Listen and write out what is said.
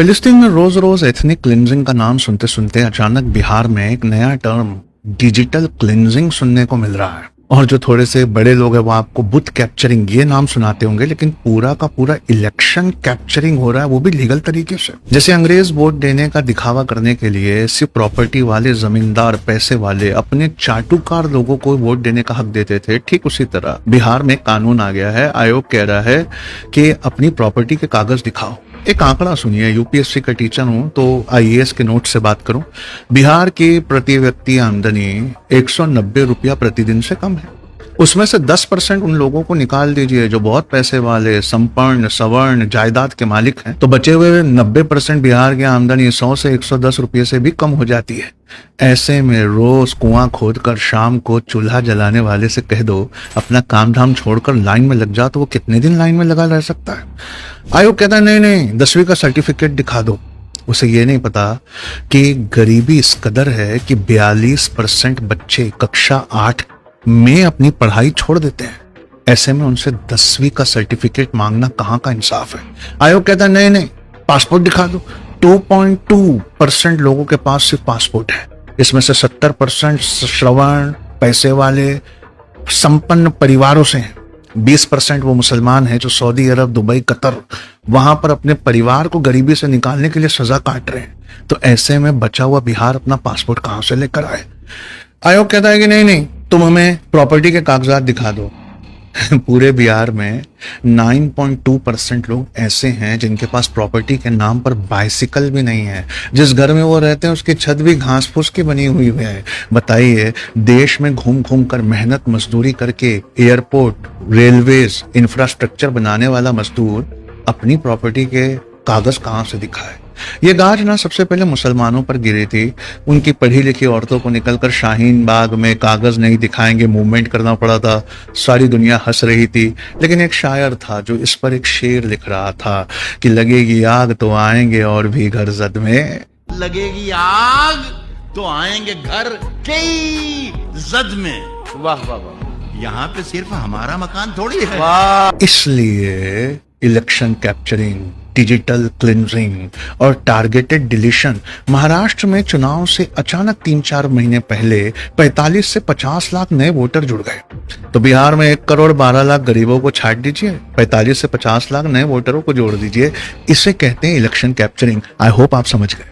फिलिस्तीन में रोज रोज ethnic cleansing का नाम सुनते सुनते अचानक बिहार में एक नया टर्म डिजिटल क्लिनजिंग सुनने को मिल रहा है। और जो थोड़े से बड़े लोग हैं वो आपको बूथ कैप्चरिंग ये नाम सुनाते होंगे, लेकिन पूरा का पूरा इलेक्शन कैप्चरिंग हो रहा है, वो भी लीगल तरीके से। जैसे अंग्रेज वोट देने का दिखावा करने के लिए सिर्फ प्रॉपर्टी वाले, जमींदार, पैसे वाले अपने चाटुकार लोगों को वोट देने का हक देते थे, ठीक उसी तरह बिहार में कानून आ गया है। आयोग कह रहा है कि अपनी प्रॉपर्टी के कागज दिखाओ। एक आंकड़ा सुनिए, यूपीएससी का टीचर हूं तो आईएएस के नोट से बात करूं। बिहार की प्रति व्यक्ति आमदनी 190 रुपया प्रतिदिन से कम है। उसमें से 10% उन लोगों को निकाल दीजिए जो बहुत पैसे वाले, संपन्न, सवर्ण, जायदाद के मालिक हैं, तो बचे हुए 90% बिहार की आमदनी 100 से 110 रुपये से भी कम हो जाती है। ऐसे में रोज कुआं खोदकर शाम को चूल्हा जलाने वाले से कह दो अपना काम धाम छोड़कर लाइन में लग जा, तो वो कितने दिन लाइन में लगा रह सकता है। आयोग कहता है नहीं नहीं, 10वीं का सर्टिफिकेट दिखा दो। उसे ये नहीं पता कि गरीबी इस कदर है कि 42% बच्चे कक्षा 8 में अपनी पढ़ाई छोड़ देते हैं। ऐसे में उनसे 10वीं का सर्टिफिकेट मांगना कहाँ का इंसाफ है। आयोग कहता है नहीं नहीं, पासपोर्ट दिखा दो। 2.2% लोगों के पास सिर्फ पासपोर्ट है। इसमें से 70% श्रवण, पैसे वाले, संपन्न परिवारों से हैं। 20% वो मुसलमान हैं जो सऊदी अरब, दुबई, कतर वहां पर अपने परिवार को गरीबी से निकालने के लिए सजा काट रहे हैं। तो ऐसे में बचा हुआ बिहार अपना पासपोर्ट कहां से लेकर आए। आयोग कहता है कि नहीं नहीं, तुम हमें प्रॉपर्टी के कागजात दिखा दो। पूरे बिहार में 9.2% लोग ऐसे हैं जिनके पास प्रॉपर्टी के नाम पर बाइसिकल भी नहीं है। जिस घर में वो रहते हैं उसकी छत भी घास फूस की बनी हुई है। बताइए, देश में घूम घूम कर मेहनत मजदूरी करके एयरपोर्ट, रेलवेज, इंफ्रास्ट्रक्चर बनाने वाला मजदूर अपनी प्रॉपर्टी के कागज कहां से दिखाए। ये गाज ना सबसे पहले मुसलमानों पर गिरी थी। उनकी पढ़ी लिखी औरतों को निकलकर शाहीन बाग में कागज नहीं दिखाएंगे मूवमेंट करना पड़ा था। सारी दुनिया हंस रही थी, लेकिन एक शायर था जो इस पर एक शेर लिख रहा था कि लगेगी आग तो आएंगे और भी घर जद में, लगेगी आग तो आएंगे घर कई जद में। वाह वाह वाह, यहाँ पे सिर्फ हमारा मकान थोड़ी है। वाह। इसलिए इलेक्शन कैप्चरिंग, डिजिटल क्लिनजिंग और टारगेटेड डिलीशन। महाराष्ट्र में चुनाव से अचानक 3-4 महीने पहले 45 से 50 लाख नए वोटर जुड़ गए। तो बिहार में 1 करोड़ 12 लाख गरीबों को छाट दीजिए, 45 से 50 लाख नए वोटरों को जोड़ दीजिए। इसे कहते हैं इलेक्शन कैप्चरिंग। आई होप आप समझ गए।